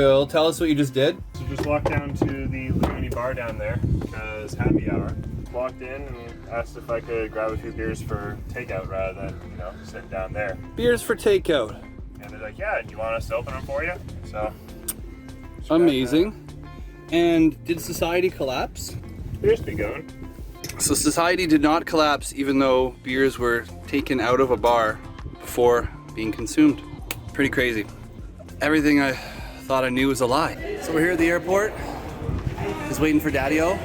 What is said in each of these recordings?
Phil. Tell us what you just did. So just walked down to the Lumini bar down there because happy hour. Walked in and asked if I could grab a few beers for takeout rather than, sitting down there. Beers for takeout. And they're like, yeah, do you want us to open them for you? So. Amazing. And did society collapse? Beers be going. So society did not collapse even though beers were taken out of a bar before being consumed. Pretty crazy. Everything I thought I knew was a lie. So we're here at the airport, just waiting for Daddy-O.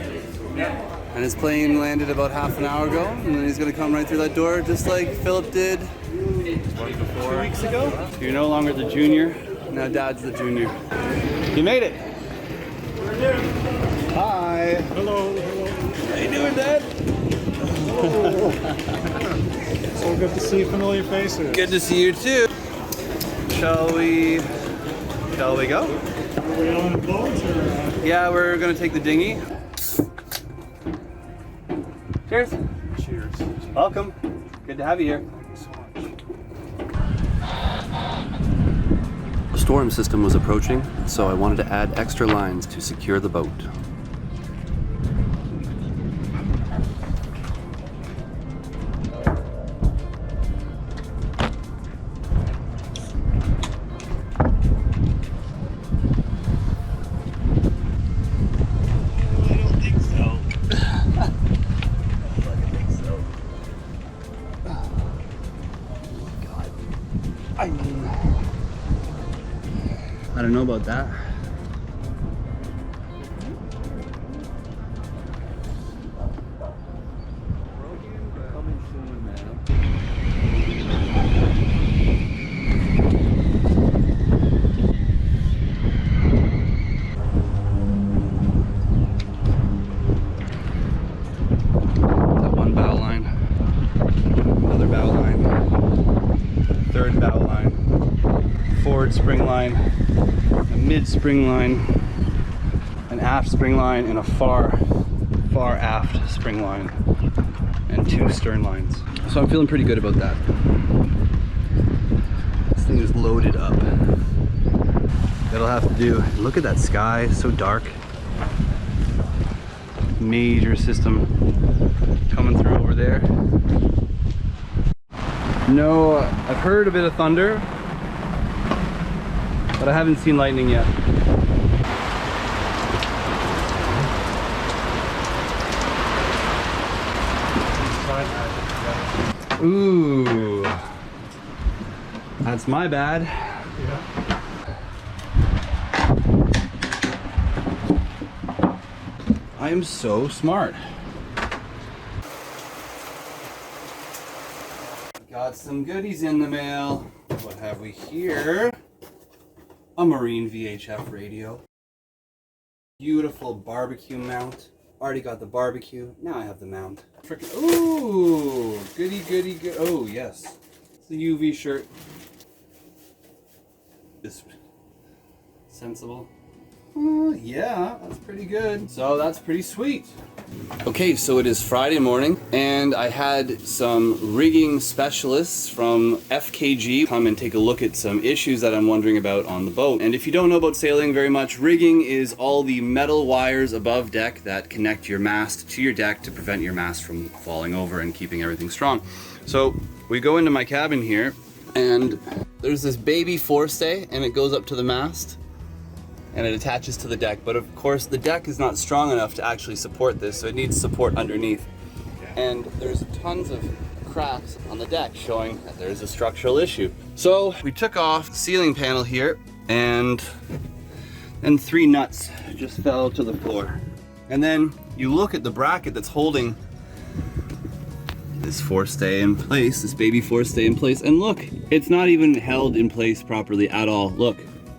Yeah. And his plane landed about half an hour ago, and then he's gonna come right through that door just like Philip did 2 weeks ago. You're no longer the junior, now Dad's the junior. You made it. Hi. Hello. How you doing, Dad? So good to see familiar faces. Good to see you too. Shall we go? Are we on the boat or? Yeah, we're gonna take the dinghy. Cheers. Cheers. Welcome. Good to have you here. The storm system was approaching, so I wanted to add extra lines to secure the boat. I don't know about that. That one bow line, another bow line, third bow line, forward spring line, a mid spring line, an aft spring line, and a far aft spring line, and 2 stern lines. So I'm feeling pretty good about that. This thing is loaded up. That'll have to do. Look at that sky, so dark. Major system coming through over there. No, I've heard a bit of thunder, but I haven't seen lightning yet. Ooh, that's my bad. Yeah. I am so smart. Got some goodies in the mail. What have we here? A Marine VHF radio. Beautiful barbecue mount. Already got the barbecue. Now I have the mount. Frickin' ooh, goody goody good. Oh yes, it's a UV shirt. This sensible. Yeah, that's pretty good. So that's pretty sweet. Okay, so it is Friday morning, and I had some rigging specialists from FKG come and take a look at some issues that I'm wondering about on the boat. And if you don't know about sailing very much, rigging is all the metal wires above deck that connect your mast to your deck to prevent your mast from falling over and keeping everything strong. So we go into my cabin here, and there's this baby forestay, and it goes up to the mast. And it attaches to the deck, but of course the deck is not strong enough to actually support this, so it needs support underneath. And there's tons of cracks on the deck showing that there's a structural issue. So we took off the ceiling panel here, and then 3 nuts just fell to the floor. And then you look at the bracket that's holding this forestay in place, this baby forestay in place, and look, it's not even held in place properly at all. Look,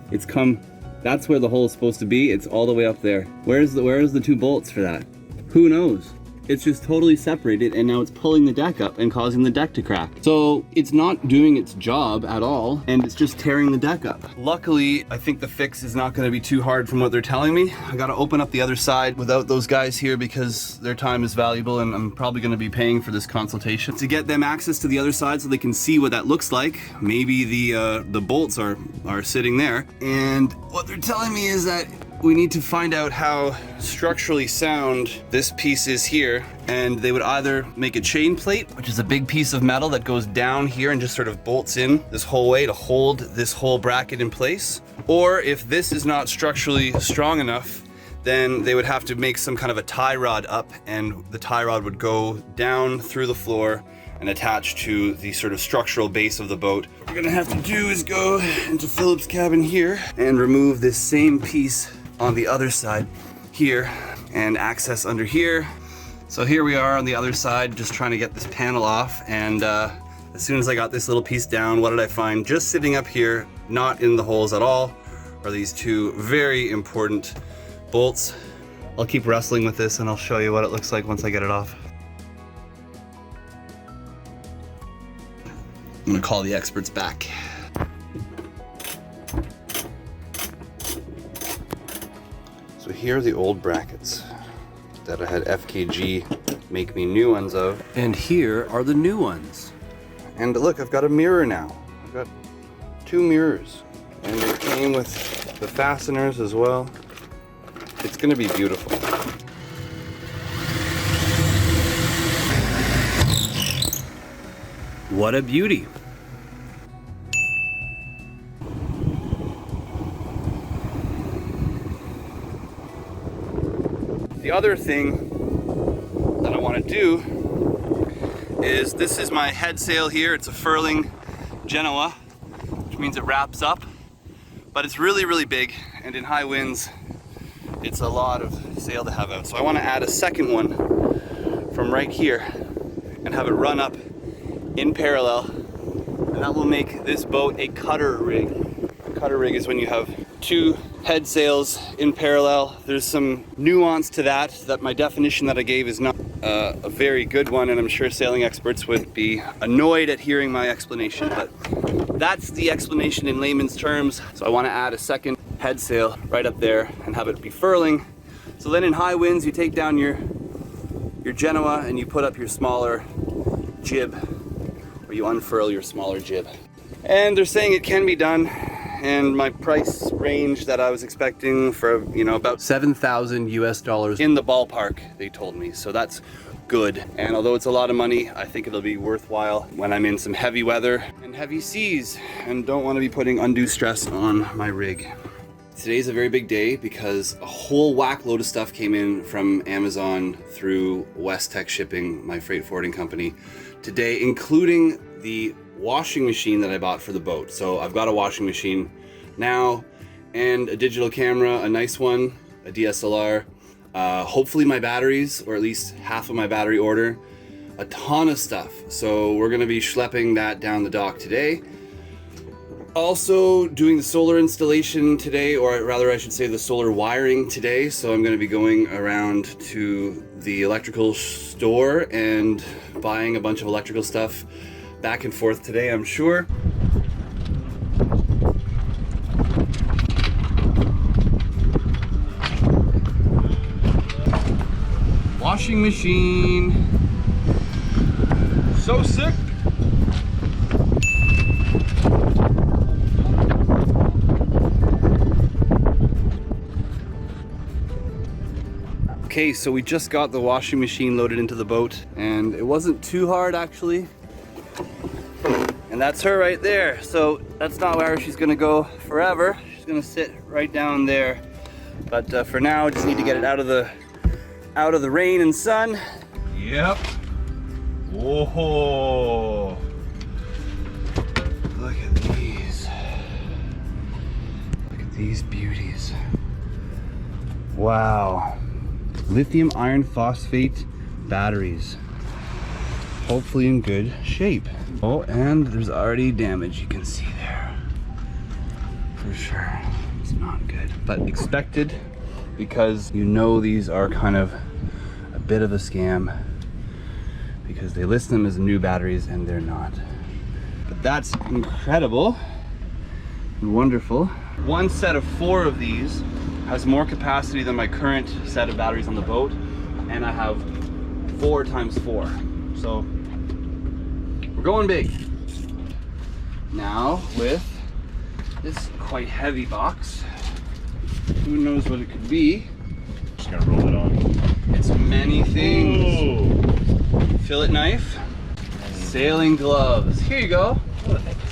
it's come. That's where the hole is supposed to be. It's all the way up there. Where's the 2 bolts for that? Who knows? it's just totally separated, and now it's pulling the deck up and causing the deck to crack. So it's not doing its job at all, and it's just tearing the deck up. Luckily, I think the fix is not gonna be too hard from what they're telling me. I gotta open up the other side without those guys here because their time is valuable, and I'm probably gonna be paying for this consultation to get them access to the other side so they can see what that looks like. Maybe the bolts are sitting there. And what they're telling me is that we need to find out how structurally sound this piece is here, and they would either make a chain plate, which is a big piece of metal that goes down here and just sort of bolts in this whole way to hold this whole bracket in place, or if this is not structurally strong enough, then they would have to make some kind of a tie rod up, and the tie rod would go down through the floor and attach to the sort of structural base of the boat. What we're gonna have to do is go into Philip's cabin here and remove this same piece on the other side here and access under here. So here we are on the other side, just trying to get this panel off, and as soon as I got this little piece down, what did I find? Just sitting up here, not in the holes at all, are these two very important bolts. I'll keep wrestling with this and I'll show you what it looks like once I get it off. I'm gonna call the experts back. So here are the old brackets that I had FKG make me new ones of. And here are the new ones. And look, I've got a mirror now. I've got 2 mirrors. And they came with the fasteners as well. It's gonna be beautiful. What a beauty. The other thing that I want to do is, this is my head sail here. It's a furling Genoa, which means it wraps up, but it's really, really big, and in high winds, it's a lot of sail to have out. So I want to add a second one from right here and have it run up in parallel, and that will make this boat a cutter rig. A cutter rig is when you have 2 head sails in parallel. There's some nuance to that my definition that I gave is not a very good one, and I'm sure sailing experts would be annoyed at hearing my explanation, but that's the explanation in layman's terms. So I want to add a second head sail right up there and have it be furling. So then in high winds, you take down your Genoa and you put up your smaller jib, or you unfurl your smaller jib. And they're saying it can be done, and my price range that I was expecting for, you know, about $7,000 US. in the ballpark, they told me. So that's good. And although it's a lot of money, I think it'll be worthwhile when I'm in some heavy weather and heavy seas and don't want to be putting undue stress on my rig. Today's a very big day because a whole whack load of stuff came in from Amazon through West Tech Shipping, my freight forwarding company, today, including the washing machine that I bought for the boat. So I've got a washing machine now and a digital camera, a nice one, a DSLR, hopefully my batteries, or at least half of my battery order, a ton of stuff. So we're gonna be schlepping that down the dock today. Also doing the solar installation today, or rather I should say the solar wiring today. So I'm going to be going around to the electrical store and buying a bunch of electrical stuff back and forth today, I'm sure. Washing machine. So sick. Okay, so we just got the washing machine loaded into the boat, and it wasn't too hard actually. And that's her right there. So that's not where she's gonna go forever. She's gonna sit right down there. But for now, I just need to get it out of the rain and sun. Yep. Whoa. Look at these. Look at these beauties. Wow. Lithium iron phosphate batteries. Hopefully in good shape. Oh, and there's already damage you can see there. For sure. It's not good, but expected, because you know these are kind of a bit of a scam because they list them as new batteries and they're not. But that's incredible and wonderful. One set of 4 of these has more capacity than my current set of batteries on the boat, and I have 4 times 4. So we're going big. Now with this quite heavy box, who knows what it could be? Just gonna roll it on. It's many things. Ooh. Fillet knife, sailing gloves. Here you go.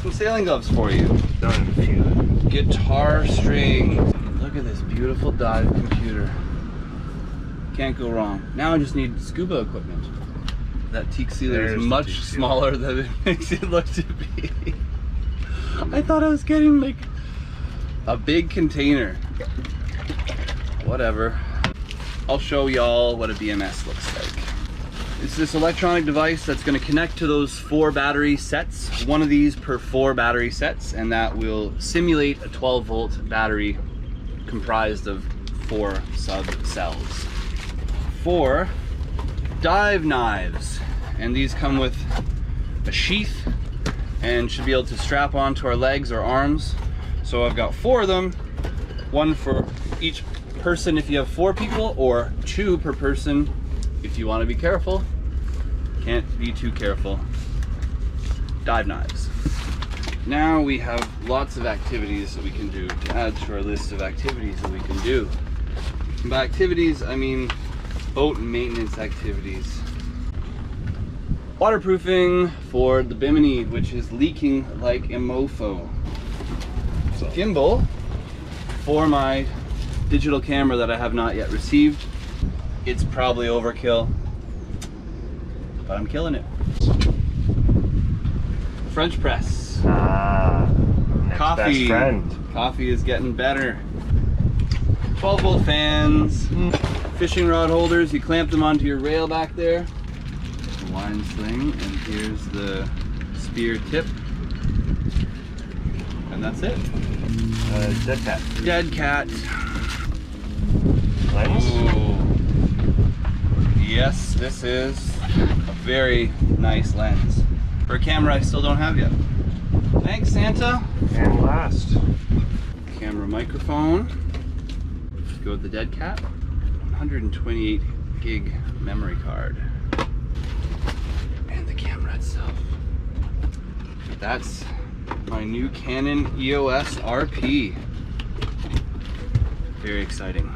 Some sailing gloves for you. Done in a few. Guitar strings. Look at this beautiful dive computer. Can't go wrong. Now I just need scuba equipment. That teak sealer There's is the much teak sealer. smaller than it makes it look to be. I thought I was getting like a big container. Whatever. I'll show y'all what a BMS looks like. It's this electronic device that's going to connect to those 4 battery sets, one of these per 4 battery sets, and that will simulate a 12-volt battery comprised of 4 sub cells. 4 dive knives, and these come with a sheath and should be able to strap onto our legs or arms. So I've got 4 of them, 1 for each person if you have 4 people, or 2 per person if you want to be careful. Can't be too careful. Dive knives. Now we have lots of activities that we can do to add to our list of activities that we can do. And by activities, I mean boat maintenance activities. Waterproofing for the Bimini, which is leaking like a mofo. Gimbal for my digital camera that I have not yet received. It's probably overkill, but I'm killing it. French press. Ah, next Coffee. best friend. Coffee is getting better. 12-volt fans. Fishing rod holders. You clamp them onto your rail back there. The line sling, and here's the spear tip. And that's it. Dead cat. Dead cat. Lens? Ooh. Yes, this is a very nice lens. For a camera I still don't have yet. Thanks, Santa. And last. Camera microphone. Go with the dead cat. 128 gig memory card. And the camera itself. That's my new Canon EOS RP. Very exciting.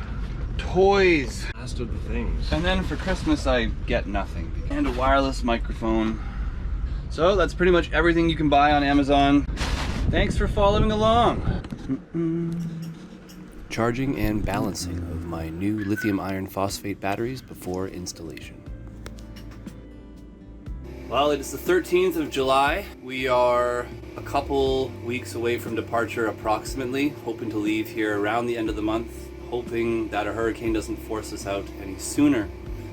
Toys. Last of the things. And then for Christmas I get nothing. And a wireless microphone. So that's pretty much everything you can buy on Amazon. Thanks for following along. Charging and balancing of my new lithium iron phosphate batteries before installation. Well, it is the 13th of July. We are a couple weeks away from departure approximately, hoping to leave here around the end of the month, hoping that a hurricane doesn't force us out any sooner.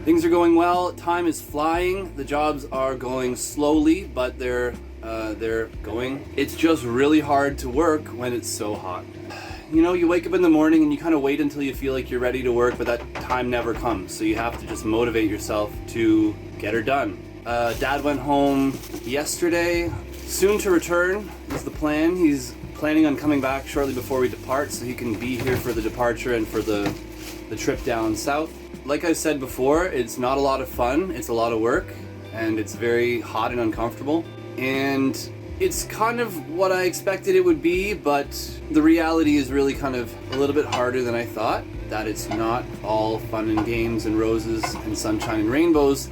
Things are going well, time is flying, the jobs are going slowly, but they're going. It's just really hard to work when it's so hot. You know, you wake up in the morning and you kind of wait until you feel like you're ready to work, but that time never comes. So you have to just motivate yourself to get her done. Dad went home yesterday, soon to return is the plan. He's planning on coming back shortly before we depart so he can be here for the departure and for the trip down south. Like I said before, it's not a lot of fun, it's a lot of work, and it's very hot and uncomfortable. And it's kind of what I expected it would be, but the reality is really kind of a little bit harder than I thought. That it's not all fun and games and roses and sunshine and rainbows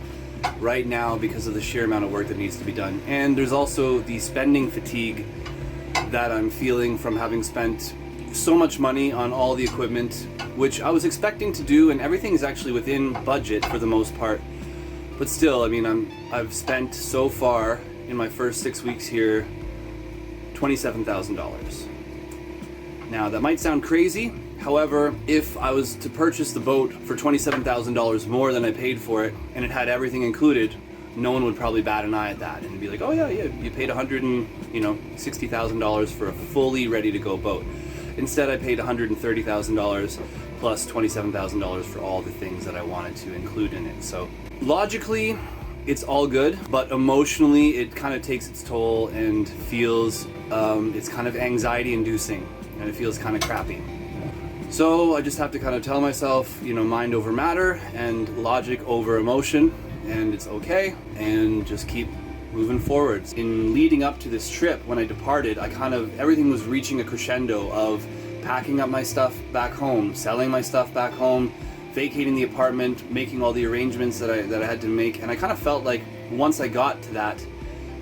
right now because of the sheer amount of work that needs to be done. And there's also the spending fatigue that I'm feeling from having spent so much money on all the equipment, which I was expecting to do, and everything is actually within budget for the most part. But still, I mean, I've spent so far in my first 6 weeks here $27,000. Now that might sound crazy. However, if I was to purchase the boat for $27,000 more than I paid for it, and it had everything included, no one would probably bat an eye at that and be like, oh yeah, you paid $160,000 for a fully ready to go boat. Instead, I paid $130,000 plus $27,000 for all the things that I wanted to include in it. So logically, it's all good, but emotionally, it kind of takes its toll and feels, it's kind of anxiety inducing, and it feels kind of crappy. So I just have to kind of tell myself, you know, mind over matter and logic over emotion, and it's okay, and just keep moving forwards. In leading up to this trip, when I departed, everything was reaching a crescendo of packing up my stuff back home, selling my stuff back home, vacating the apartment, making all the arrangements that I had to make, and I kind of felt like once I got to that,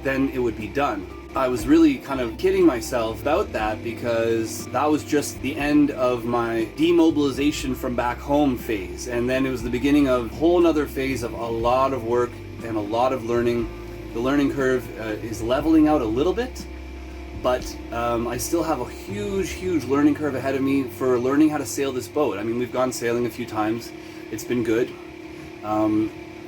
then it would be done. I was really kind of kidding myself about that, because that was just the end of my demobilization from back home phase, and then it was the beginning of a whole nother phase of a lot of work and a lot of learning. The learning curve is leveling out a little bit, but I still have a huge learning curve ahead of me for learning how to sail this boat. I mean, we've gone sailing a few times. It's been good.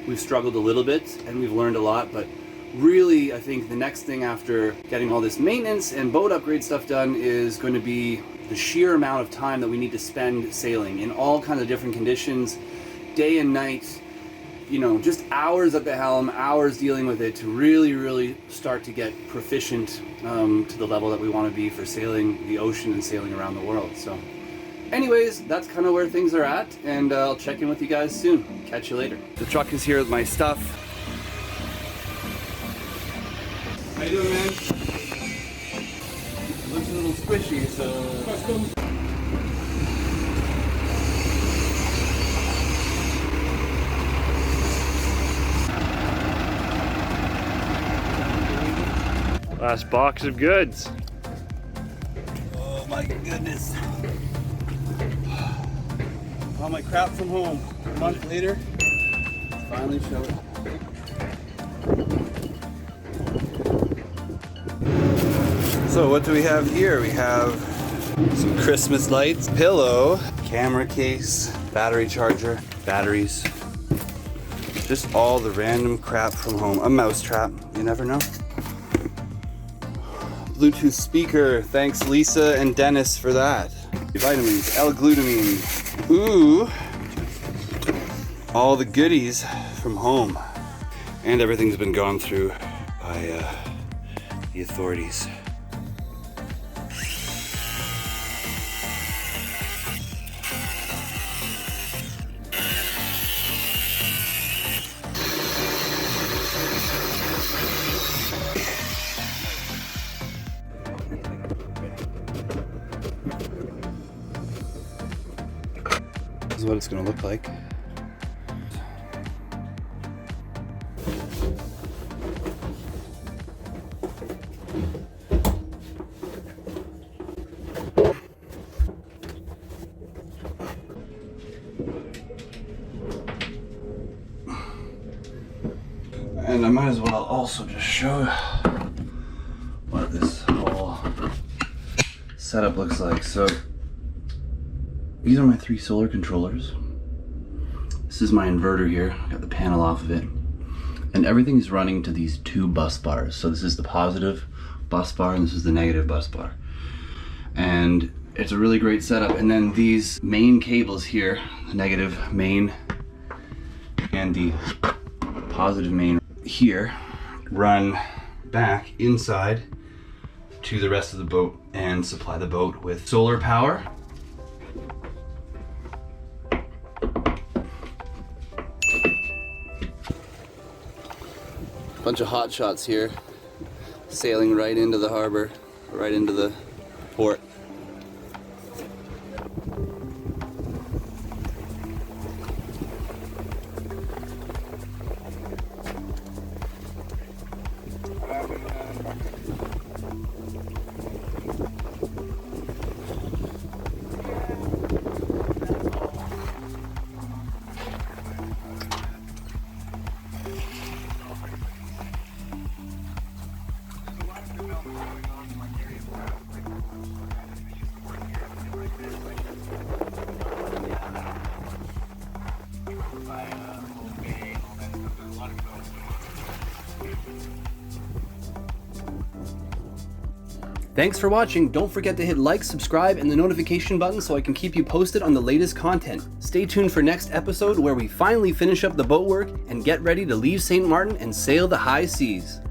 We've struggled a little bit and we've learned a lot, but really, I think the next thing after getting all this maintenance and boat upgrade stuff done is going to be the sheer amount of time that we need to spend sailing in all kinds of different conditions, day and night, you know, just hours at the helm, hours dealing with it to really start to get proficient to the level that we want to be for sailing the ocean and sailing around the world. So anyways, that's kind of where things are at, and I'll check in with you guys soon. Catch you later. The truck is here with my stuff. How you doing, man? It looks a little squishy, so... Last box of goods. Oh my goodness. All my crap from home. A month later, finally show it. So what do we have here? We have some Christmas lights, pillow, camera case, battery charger, batteries. Just all the random crap from home. A mouse trap, you never know. Bluetooth speaker, thanks Lisa and Dennis for that. Vitamins, L-glutamine. Ooh, all the goodies from home. And everything's been gone through by the authorities. This is what it's going to look like. And I might as well also just show what this whole setup looks like. So these are my 3 solar controllers. This is my inverter here. I got the panel off of it. And everything's running to these 2 bus bars. So this is the positive bus bar and this is the negative bus bar. And it's a really great setup. And then these main cables here, the negative main and the positive main here, run back inside to the rest of the boat and supply the boat with solar power. Bunch of hot shots here, sailing right into the harbor, right into the port. Thanks for watching. Don't forget to hit like, subscribe, and the notification button so I can keep you posted on the latest content. Stay tuned for next episode where we finally finish up the boat work and get ready to leave St. Maarten and sail the high seas.